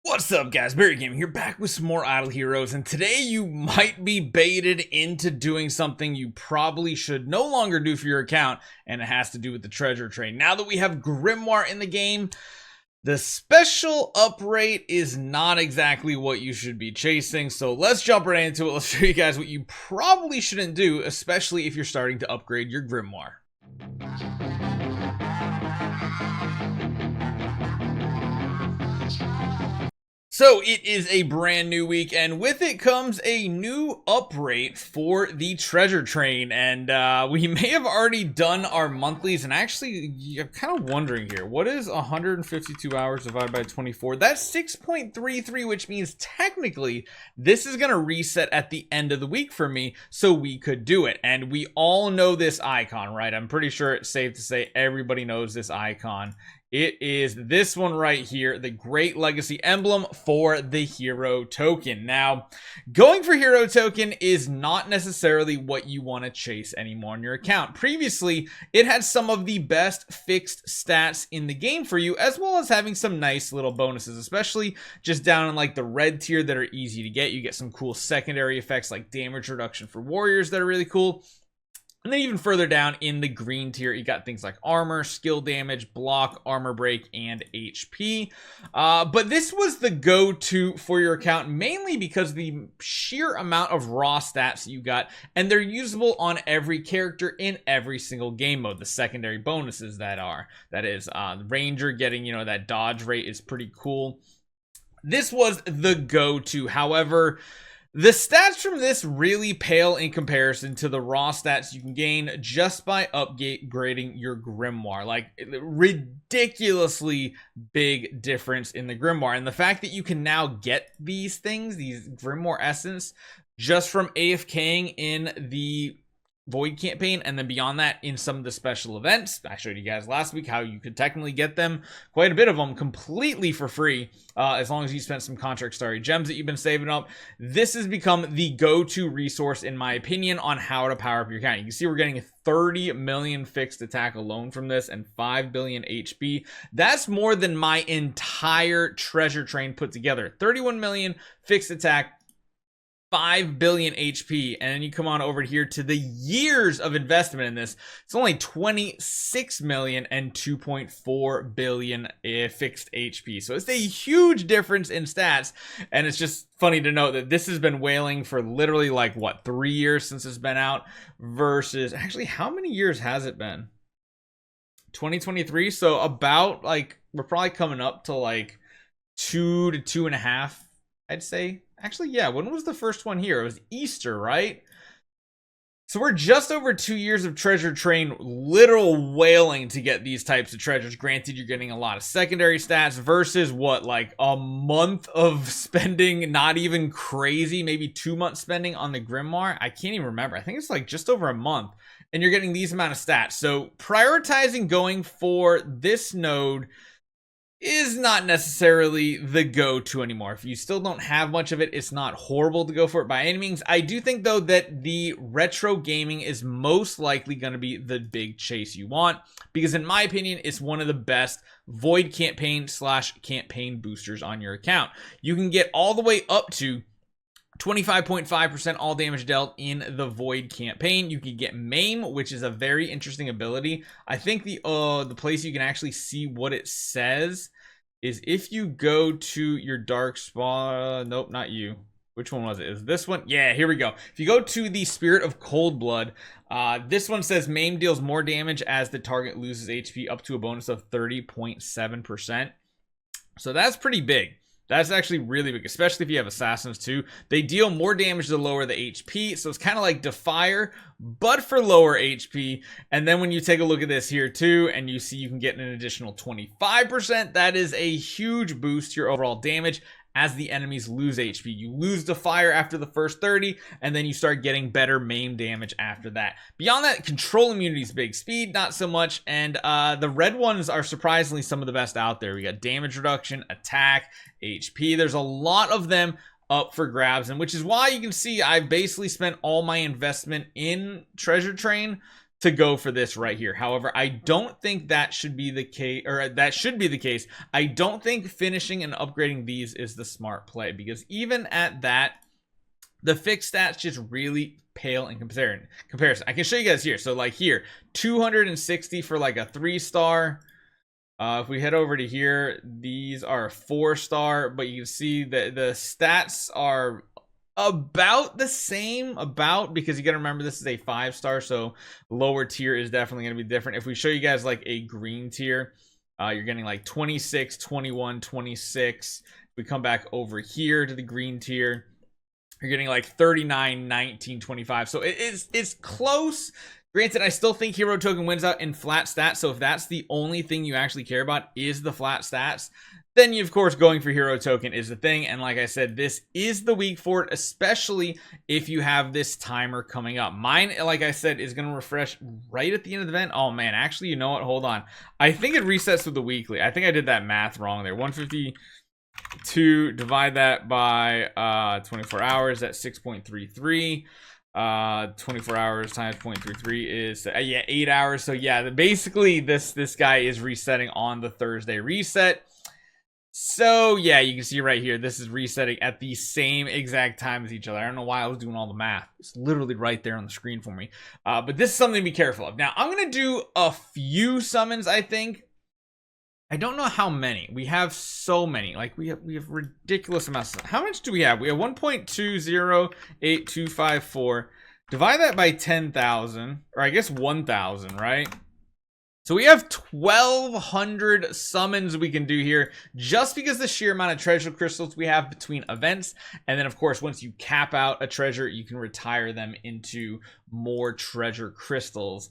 What's up, guys? Barry Gaming here, back with some more Idle Heroes, and today you might be baited into doing something you probably should no longer do for your account, and it has to do with the treasure train. Now that we have Grimoire in the game, the special up rate is not exactly what you should be chasing, so let's jump right into it. Let's show you guys what you probably shouldn't do, especially if you're starting to upgrade your Grimoire. So it is a brand new week, and with it comes a new uprate for the treasure train. And we may have already done our monthlies, and actually I'm kind of wondering here, what is 152 hours divided by 24? That's 6.33, which means technically this is going to reset at the end of the week for me, so we could do it. And we all know this icon, right? I'm pretty sure it's safe to say everybody knows this icon. It is this one right here, the Great Legacy emblem for the hero token. Now, going for hero token is not necessarily what you want to chase anymore on your account. Previously, it had some of the best fixed stats in the game for you, as well as having some nice little bonuses, especially just down in like the red tier that are easy to get. You get some cool secondary effects like damage reduction for warriors that are really cool. And then even further down in the green tier, you got things like armor, skill damage, block, armor break, and HP. But this was the go-to for your account, mainly because of the sheer amount of raw stats you got, and they're usable on every character in every single game mode. The secondary bonuses that is, Ranger getting, that dodge rate is pretty cool. This was the go-to. However, the stats from this really pale in comparison to the raw stats you can gain just by upgrading your Grimoire. Like, ridiculously big difference in the Grimoire. And the fact that you can now get these things, these Grimoire Essence, just from AFKing in the Void campaign, and then beyond that in some of the special events. I showed you guys last week how you could technically get them, quite a bit of them, completely for free, as long as you spent some contract starry gems that you've been saving up. This has become the go-to resource, in my opinion, on how to power up your account. You can see we're getting 30 million fixed attack alone from this, and 5 billion HP. That's more than my entire treasure train put together. 31 million fixed attack, 5 billion HP, and then you come on over here to the years of investment in this. It's only 26 million and 2.4 billion fixed HP. So it's a huge difference in stats, and it's just funny to note that this has been wailing for literally like, what, 3 years since it's been out, versus, actually, how many years has it been? 2023, so about, like, we're probably coming up to like 2 to 2.5, I'd say. Actually, yeah, when was the first one here? It was Easter, right? So we're just over 2 years of treasure train literal wailing to get these types of treasures. Granted, you're getting a lot of secondary stats versus what, like a month of spending, not even crazy, maybe 2 months spending on the Grimoire. I can't even remember. I think it's like just over a month, and you're getting these amount of stats. So prioritizing going for this node is not necessarily the go-to anymore. If you still don't have much of it, it's not horrible to go for it by any means. I do think, though, that the retro gaming is most likely going to be the big chase you want, because in my opinion, it's one of the best Void campaign/campaign boosters on your account. You can get all the way up to 25.5% all damage dealt in the Void campaign. You can get Maim, which is a very interesting ability. I think the place you can actually see what it says is if you go to your dark spot. Nope, not you. Which one was it? Is this one? Yeah, here we go. If you go to the Spirit of Cold Blood, this one says Maim deals more damage as the target loses HP up to a bonus of 30.7%. So that's pretty big. That's actually really big, especially if you have assassins too. They deal more damage to lower the HP, so it's kind of like Defier, but for lower HP. And then when you take a look at this here too, and you see you can get an additional 25%, that is a huge boost to your overall damage as the enemies lose HP. You lose Defier after the first 30, and then you start getting better maim damage after that. Beyond that, control immunity is big. Speed, not so much. And the red ones are surprisingly some of the best out there. We got damage reduction, attack, HP. There's a lot of them up for grabs, and which is why you can see I've basically spent all my investment in Treasure Train to go for this right here. However, I don't think that should be the case, or that should be the case. I don't think finishing and upgrading these is the smart play, because even at that, the fixed stats just really pale in comparison. I can show you guys here. So like here, 260 for like a 3-star. If we head over to here, these are 4-star, but you can see that the stats are about the same, because you got to remember this is a 5-star, so lower tier is definitely going to be different. If we show you guys like a green tier, you're getting like 26, 21, 26. We come back over here to the green tier, you're getting like 39, 19, 25. So it's close. Granted, I still think Hero Token wins out in flat stats, so if that's the only thing you actually care about is the flat stats, then you, of course, going for Hero Token is the thing. And like I said, this is the week for it, especially if you have this timer coming up. Mine, like I said, is going to refresh right at the end of the event. Oh, man, actually, you know what? Hold on. I think it resets with the weekly. I think I did that math wrong there. 152, divide that by 24 hours, that's 6.33. 24 hours times 0.33 is 8 hours. So yeah, basically this guy is resetting on the Thursday reset. So yeah, you can see right here, this is resetting at the same exact time as each other. I don't know why I was doing all the math. It's literally right there on the screen for me. But this is something to be careful of. Now I'm gonna do a few summons, I think. I don't know how many. We have so many. Like we have ridiculous amounts. How much do we have? We have 1.208254. Divide that by 10,000, or I guess 1,000, right? So we have 1,200 summons we can do here, just because the sheer amount of treasure crystals we have between events. And then of course, once you cap out a treasure, you can retire them into more treasure crystals.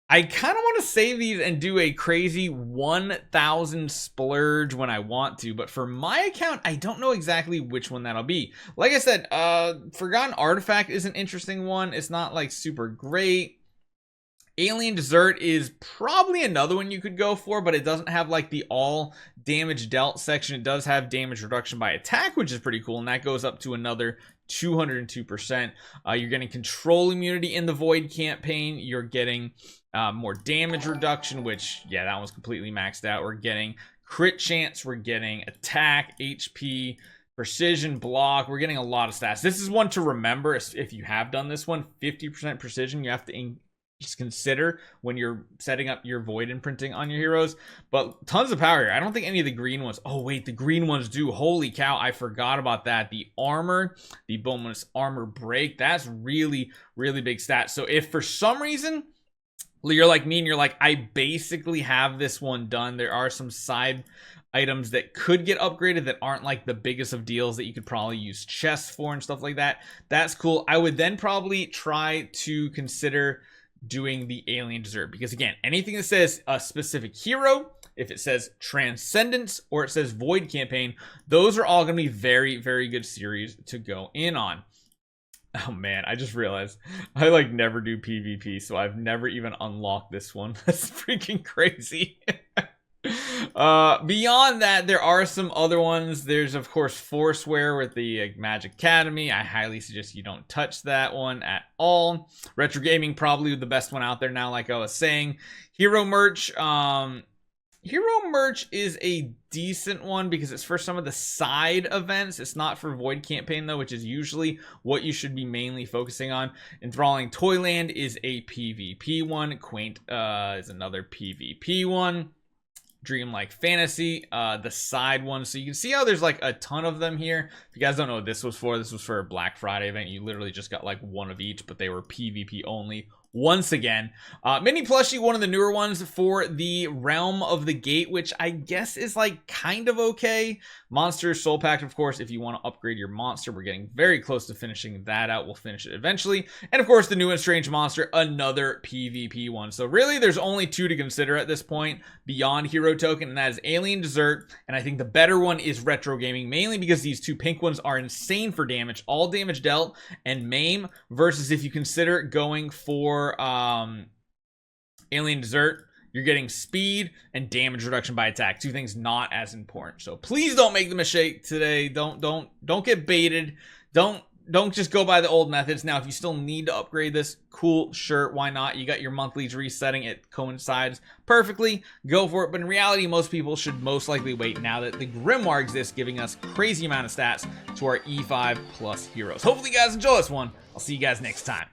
I kind of want to save these and do a crazy 1,000 splurge when I want to, but for my account, I don't know exactly which one that'll be. Like I said, Forgotten Artifact is an interesting one. It's not like super great. Alien Dessert is probably another one you could go for, but it doesn't have like the all damage dealt section. It does have damage reduction by attack, which is pretty cool, and that goes up to another 202%. You're getting control immunity in the Void campaign. You're getting more damage reduction, which, yeah, that one's completely maxed out. We're getting crit chance. We're getting attack, HP, precision, block. We're getting a lot of stats. This is one to remember if you have done this one. 50% precision. You have to just consider when you're setting up your void imprinting on your heroes. But tons of power here. I don't think any of the green ones. Oh wait, the green ones do. Holy cow, I forgot about that. The armor, the bonus armor break, that's really big stats. So if for some reason you're like me and you're like, I basically have this one done, there are some side items that could get upgraded that aren't like the biggest of deals that you could probably use chests for and stuff like that. That's cool. I would then probably try to consider doing the Alien Dessert, because again, anything that says a specific hero, if it says Transcendence or it says Void campaign, those are all going to be very good series to go in on. Oh man, I just realized I like never do PvP, so I've never even unlocked this one. That's freaking crazy. Beyond that, there are some other ones. There's of course Forswear with the Magic Academy. I highly suggest you don't touch that one at all. Retro Gaming, probably the best one out there now, like I was saying. Hero Merch, Hero Merch is a decent one because it's for some of the side events. It's not for Void campaign though, which is usually what you should be mainly focusing on. Enthralling Toyland is a PvP one. Quaint is another PvP one. Dreamlike Fantasy, the side one. So you can see how there's like a ton of them here. If you guys don't know what this was for a Black Friday event. You literally just got like one of each, but they were PvP only. Once again, mini plushie, one of the newer ones for the Realm of the Gate, which I guess is like kind of okay. Monster Soul Pack, of course, if you want to upgrade your monster. We're getting very close to finishing that out. We'll finish it eventually. And of course, the new and strange monster, another PvP one. So really, there's only two to consider at this point beyond Hero Token, and that is Alien Dessert. And I think the better one is Retro Gaming, mainly because these two pink ones are insane for damage, all damage dealt and maim, versus if you consider going for Alien Dessert, you're getting speed and damage reduction by attack, two things not as important. So please don't make the mistake today. Don't get baited. Don't don't just go by the old methods. Now, if you still need to upgrade this, cool, sure, why not? You got your monthlies resetting, it coincides perfectly, go for it. But in reality, most people should most likely wait now that the Grimoire exists, giving us crazy amount of stats to our E5 plus heroes. Hopefully you guys enjoy this one. I'll see you guys next time.